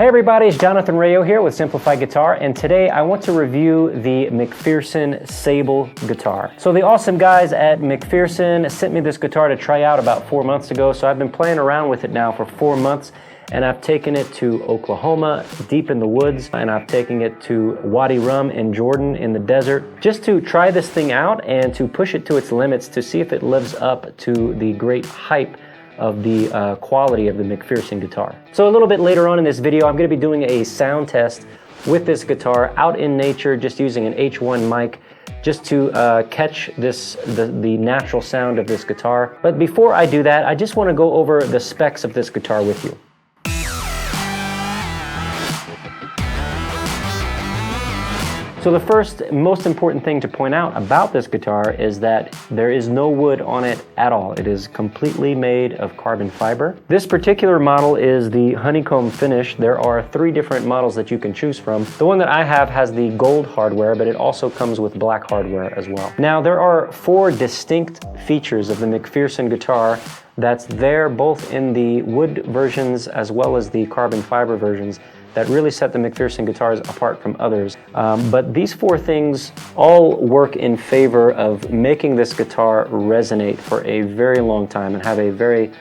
Hey everybody, it's Jonathan Rayo here with Simplified Guitar, and today I want to review the McPherson Sable guitar. So the awesome guys at McPherson sent me this guitar to try out about 4 months ago, so I've been playing around with it now for 4 months, and I've taken it to Oklahoma, deep in the woods, and I've taken it to Wadi Rum in Jordan in the desert, just to try this thing out and to push it to its limits to see if it lives up to the great hype of the quality of the McPherson guitar. So a little bit later on in this video, I'm going to be doing a sound test with this guitar out in nature, just using an H1 mic, just to catch the natural sound of this guitar. But before I do that, I just want to go over the specs of this guitar with you. So the first most important thing to point out about this guitar is that there is no wood on it at all. It is completely made of carbon fiber. This particular model is the honeycomb finish. There are 3 different models that you can choose from. The one that I have has the gold hardware, but it also comes with black hardware as well. Now there are 4 distinct features of the McPherson guitar that's there both in the wood versions as well as the carbon fiber versions that really set the McPherson guitars apart from others. But these 4 things all work in favor of making this guitar resonate for a very long time and have a very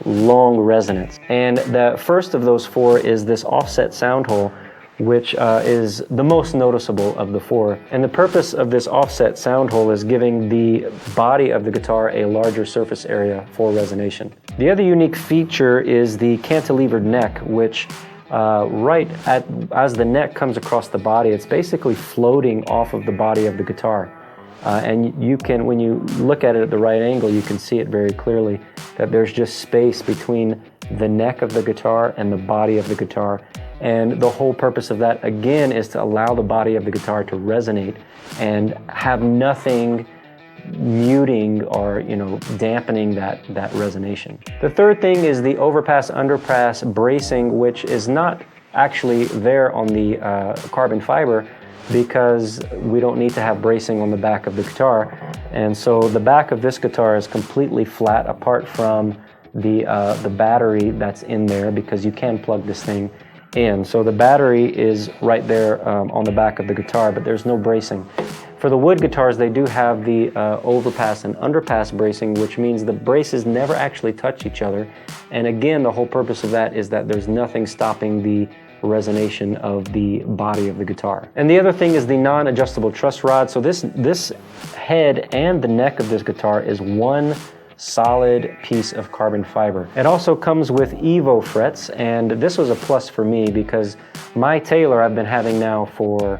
long resonance. And the first of those 4 is this offset sound hole, which is the most noticeable of the 4. And the purpose of this offset sound hole is giving the body of the guitar a larger surface area for resonation. The other unique feature is the cantilevered neck, which as the neck comes across the body, it's basically floating off of the body of the guitar. And you can, when you look at it at the right angle, you can see it very clearly that there's just space between the neck of the guitar and the body of the guitar. And the whole purpose of that, again, is to allow the body of the guitar to resonate and have nothing muting or dampening that resonation. The third thing is the overpass underpass bracing, which is not actually there on the carbon fiber because we don't need to have bracing on the back of the guitar. And so the back of this guitar is completely flat apart from the battery that's in there, because you can plug this thing in. So the battery is right there on the back of the guitar, but there's no bracing. For the wood guitars, they do have the overpass and underpass bracing, which means the braces never actually touch each other. And again, the whole purpose of that is that there's nothing stopping the resonation of the body of the guitar. And the other thing is the non-adjustable truss rod. So this head and the neck of this guitar is one solid piece of carbon fiber. It also comes with Evo frets, and this was a plus for me because my Taylor I've been having now for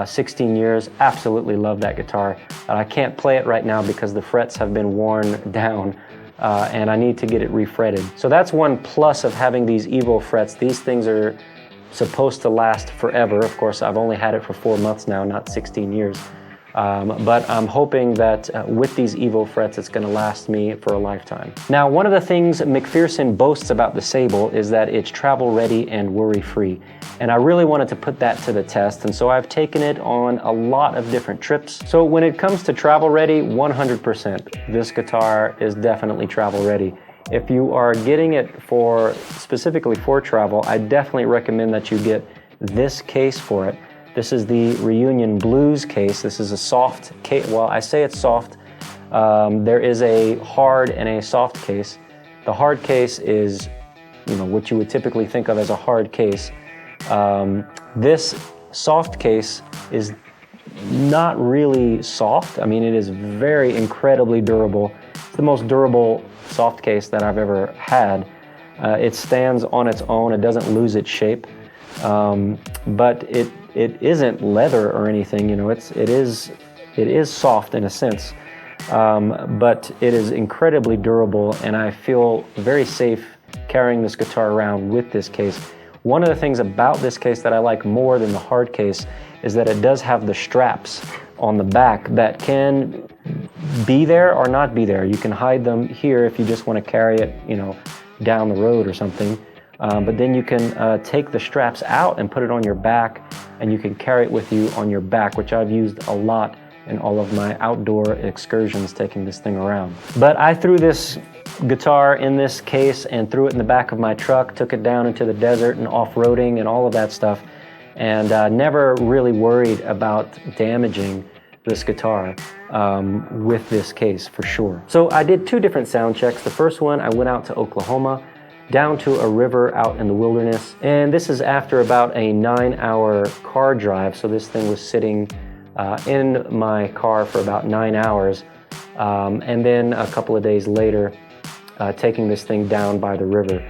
16 years. Absolutely love that guitar. I can't play it right now because the frets have been worn down and I need to get it refretted. So that's one plus of having these Evo frets. These things are supposed to last forever. Of course, I've only had it for 4 months now, not 16 years. But I'm hoping that with these Evo frets, it's going to last me for a lifetime. Now, one of the things McPherson boasts about the Sable is that it's travel ready and worry-free. And I really wanted to put that to the test, and so I've taken it on a lot of different trips. So when it comes to travel ready, 100%, this guitar is definitely travel ready. If you are getting it specifically for travel, I definitely recommend that you get this case for it. This is the Reunion Blues case. This is a soft case. Well, I say it's soft. There is a hard and a soft case. The hard case is, what you would typically think of as a hard case. This soft case is not really soft. I mean, it is incredibly durable. It's the most durable soft case that I've ever had. It stands on its own. It doesn't lose its shape. But it isn't leather or anything, it is soft in a sense, but it is incredibly durable, and I feel very safe carrying this guitar around with this case. One of the things about this case that I like more than the hard case is that it does have the straps on the back that can be there or not be there. You can hide them here if you just want to carry it, down the road or something. But then you can take the straps out and put it on your back, and you can carry it with you on your back, which I've used a lot in all of my outdoor excursions taking this thing around. But I threw this guitar in this case and threw it in the back of my truck, took it down into the desert and off-roading and all of that stuff, and never really worried about damaging this guitar with this case for sure. So I did 2 different sound checks. The first one, I went out to Oklahoma, down to a river out in the wilderness, and this is after about a 9-hour car drive. So this thing was sitting in my car for about 9 hours, and then a couple of days later taking this thing down by the river.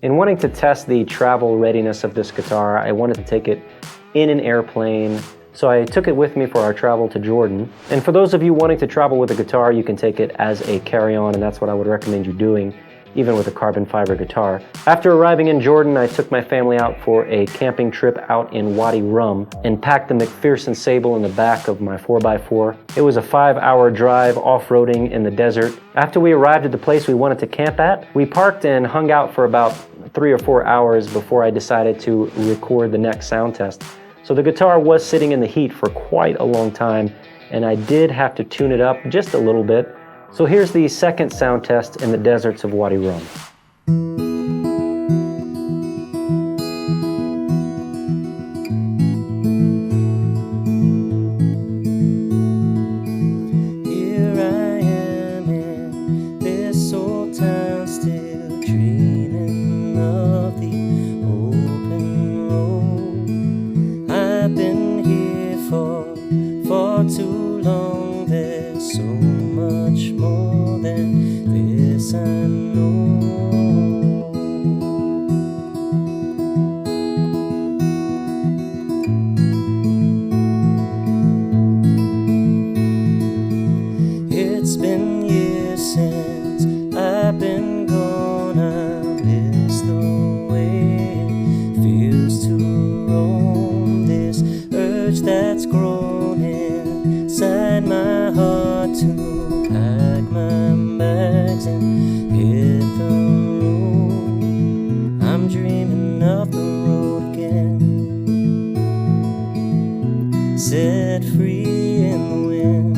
In wanting to test the travel readiness of this guitar, I wanted to take it in an airplane, so I took it with me for our travel to Jordan. And for those of you wanting to travel with a guitar, you can take it as a carry-on, and that's what I would recommend you doing, even with a carbon fiber guitar. After arriving in Jordan, I took my family out for a camping trip out in Wadi Rum and packed the McPherson Sable in the back of my 4x4. It was a 5-hour drive off-roading in the desert. After we arrived at the place we wanted to camp at, we parked and hung out for about 3 or 4 hours before I decided to record the next sound test. So the guitar was sitting in the heat for quite a long time, and I did have to tune it up just a little bit. So here's the second sound test in the deserts of Wadi Rum. Here I am in this old town, still dreaming of the open road. I've been here for far too long. There's so much more than this I know. It's been years since I've been gone. I miss the way it feels to roam, this urge that's grown inside my heart to pack my bags and hit the road. I'm dreaming of the road again, set free in the wind.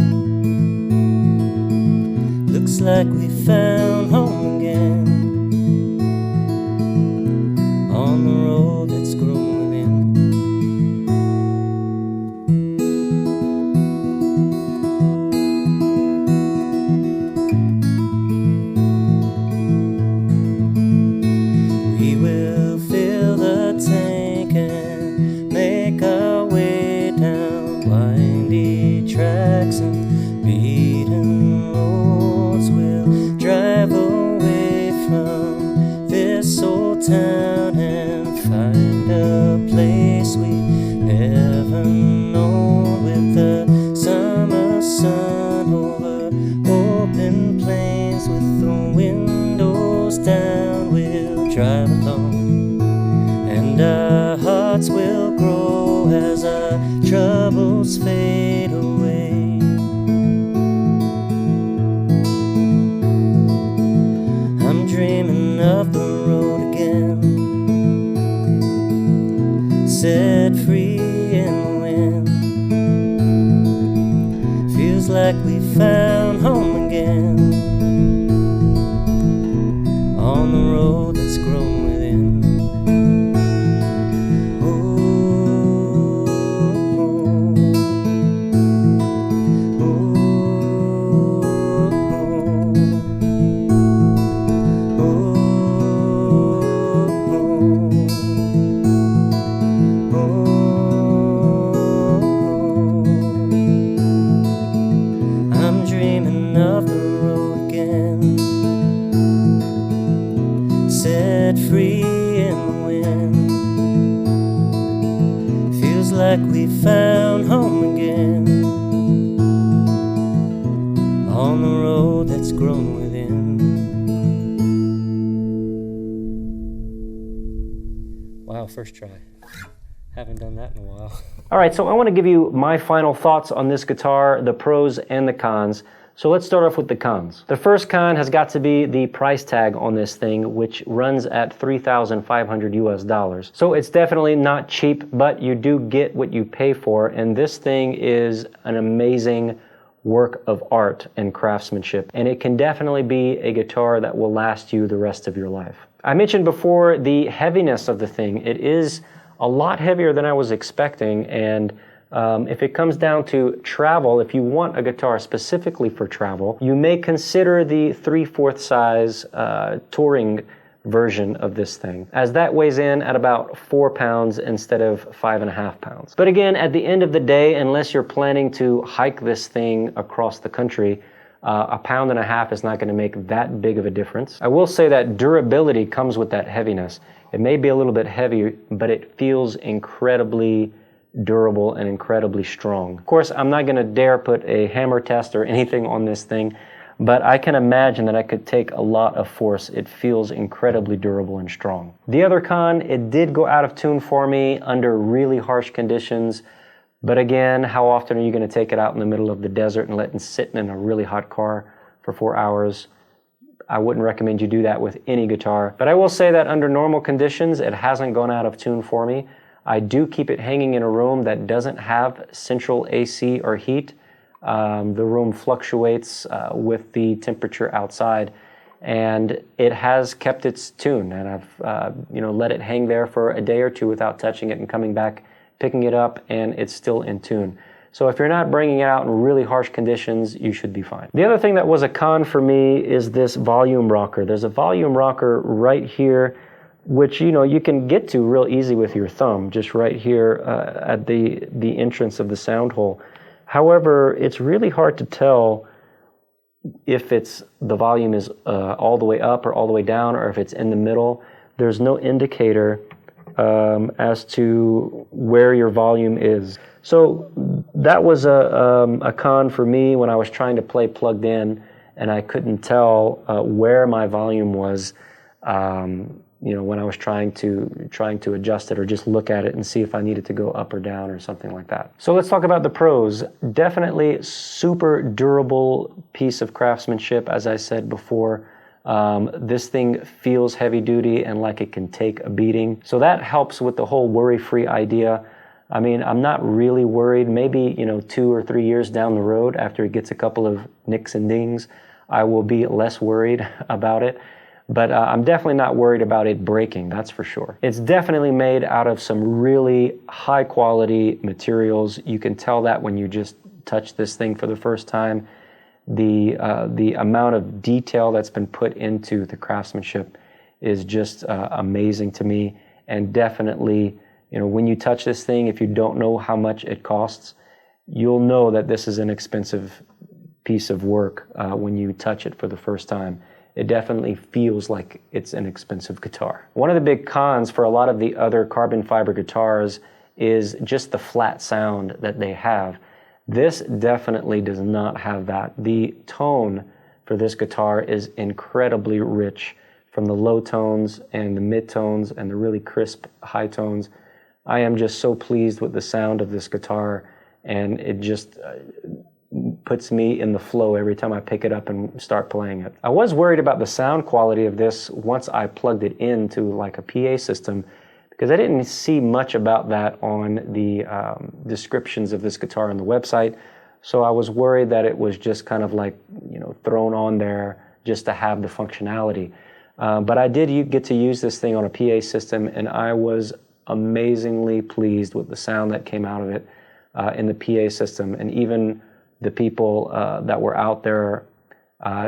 Looks like we found home again, on the road that's grown within. We will fill the tank and make our way down windy tracks and beaten roads. We'll drive away from this old town and find a place we never known, with the summer sun over open plains with the windows down. We'll drive along, and our hearts will grow as our troubles fade away. I'm dreaming of the road again, set free in the wind. Feels like like we found home again, on the road that's grown within. I'm dreaming of the road again, set free in the wind. Feels like we found home again, on the road that's grown within. Wow, first try. Haven't done that in a while. All right, so I want to give you my final thoughts on this guitar, the pros and the cons. So let's start off with the cons. The first con has got to be the price tag on this thing, which runs at $3,500 US. So it's definitely not cheap, but you do get what you pay for, and this thing is an amazing work of art and craftsmanship, and it can definitely be a guitar that will last you the rest of your life. I mentioned before the heaviness of the thing. It is a lot heavier than I was expecting, and if it comes down to travel, if you want a guitar specifically for travel, you may consider the 3/4 size touring version of this thing, as that weighs in at about 4 pounds instead of 5.5 pounds. But again, at the end of the day, unless you're planning to hike this thing across the country, 1.5 pounds is not going to make that big of a difference. I will say that durability comes with that heaviness. It may be a little bit heavy, but it feels incredibly durable and incredibly strong. Of course, I'm not going to dare put a hammer test or anything on this thing, but I can imagine that I could take a lot of force. It feels incredibly durable and strong. The other con, it did go out of tune for me under really harsh conditions. But again, how often are you going to take it out in the middle of the desert and let it sit in a really hot car for 4 hours? I wouldn't recommend you do that with any guitar. But I will say that under normal conditions, it hasn't gone out of tune for me. I do keep it hanging in a room that doesn't have central AC or heat. The room fluctuates with the temperature outside, and it has kept its tune. And I've let it hang there for a day or two without touching it and coming back, picking it up, and it's still in tune. So if you're not bringing it out in really harsh conditions, you should be fine. The other thing that was a con for me is this volume rocker. There's a volume rocker right here, which you can get to real easy with your thumb, just right here at the entrance of the sound hole. However, it's really hard to tell if the volume is all the way up or all the way down, or if it's in the middle. There's no indicator as to where your volume is. So that was a con for me when I was trying to play plugged in, and I couldn't tell where my volume was. When I was trying to adjust it or just look at it and see if I needed to go up or down or something like that. So let's talk about the pros. Definitely super durable piece of craftsmanship, as I said before. This thing feels heavy duty and like it can take a beating. So that helps with the whole worry-free idea. I mean, I'm not really worried. Maybe, 2 or 3 years down the road, after it gets a couple of nicks and dings, I will be less worried about it. But I'm definitely not worried about it breaking, that's for sure. It's definitely made out of some really high quality materials. You can tell that when you just touch this thing for the first time. The amount of detail that's been put into the craftsmanship is just amazing to me. And definitely, when you touch this thing, if you don't know how much it costs, you'll know that this is an expensive piece of work when you touch it for the first time. It definitely feels like it's an expensive guitar. One of the big cons for a lot of the other carbon fiber guitars is just the flat sound that they have. This definitely does not have that. The tone for this guitar is incredibly rich, from the low tones and the mid tones and the really crisp high tones. I am just so pleased with the sound of this guitar, and it just puts me in the flow every time I pick it up and start playing it. I was worried about the sound quality of this once I plugged it into like a PA system, because I didn't see much about that on the descriptions of this guitar on the website. So I was worried that it was just kind of like, thrown on there just to have the functionality. But I did get to use this thing on a PA system, and I was amazingly pleased with the sound that came out of it in the PA system. And even the people that were out there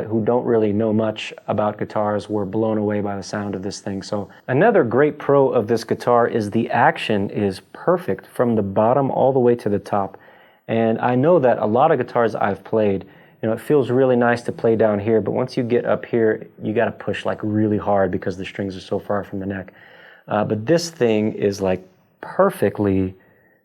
who don't really know much about guitars were blown away by the sound of this thing. So another great pro of this guitar is the action is perfect from the bottom all the way to the top. And I know that a lot of guitars I've played, it feels really nice to play down here, but once you get up here, you got to push like really hard because the strings are so far from the neck. But this thing is like perfectly,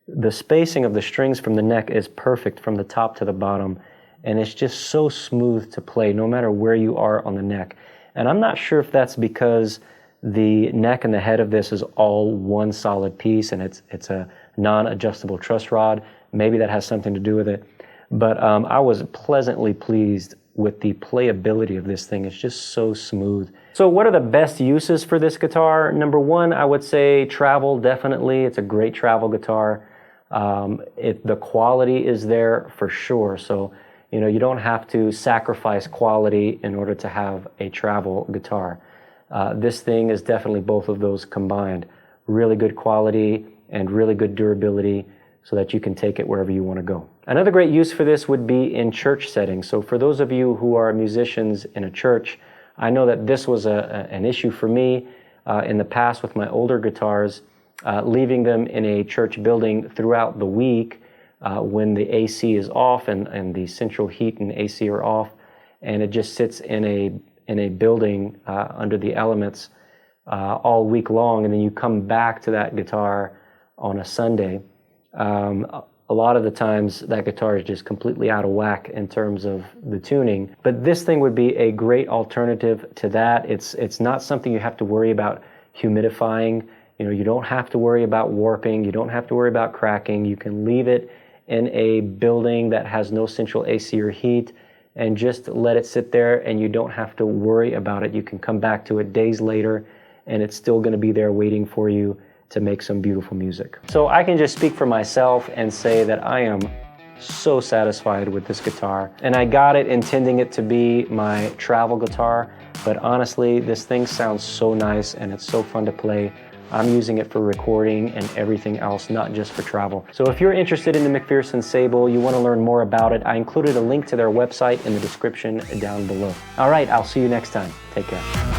the spacing of the strings from the neck is perfect from the top to the bottom. And it's just so smooth to play no matter where you are on the neck. And I'm not sure if that's because the neck and the head of this is all one solid piece and it's a non-adjustable truss rod. Maybe that has something to do with it. But I was pleasantly pleased with the playability of this thing. It's just so smooth. So what are the best uses for this guitar? Number one, I would say travel, definitely. It's a great travel guitar. The quality is there for sure. So, you don't have to sacrifice quality in order to have a travel guitar. This thing is definitely both of those combined. Really good quality and really good durability so that you can take it wherever you want to go. Another great use for this would be in church settings. So for those of you who are musicians in a church, I know that this was an issue for me in the past with my older guitars, leaving them in a church building throughout the week when the AC is off and the central heat and AC are off, and it just sits in a building under the elements all week long, and then you come back to that guitar on a Sunday. A lot of the times that guitar is just completely out of whack in terms of the tuning, but this thing would be a great alternative to that. It's not something you have to worry about humidifying. You don't have to worry about warping. You don't have to worry about cracking. You can leave it in a building that has no central AC or heat and just let it sit there, and you don't have to worry about it. You can come back to it days later and it's still going to be there waiting for you to make some beautiful music. So I can just speak for myself and say that I am so satisfied with this guitar, and I got it intending it to be my travel guitar, but honestly this thing sounds so nice and it's so fun to play. I'm using it for recording and everything else, not just for travel. So if you're interested in the McPherson Sable, you want to learn more about it, I included a link to their website in the description down below. All right, I'll see you next time. Take care.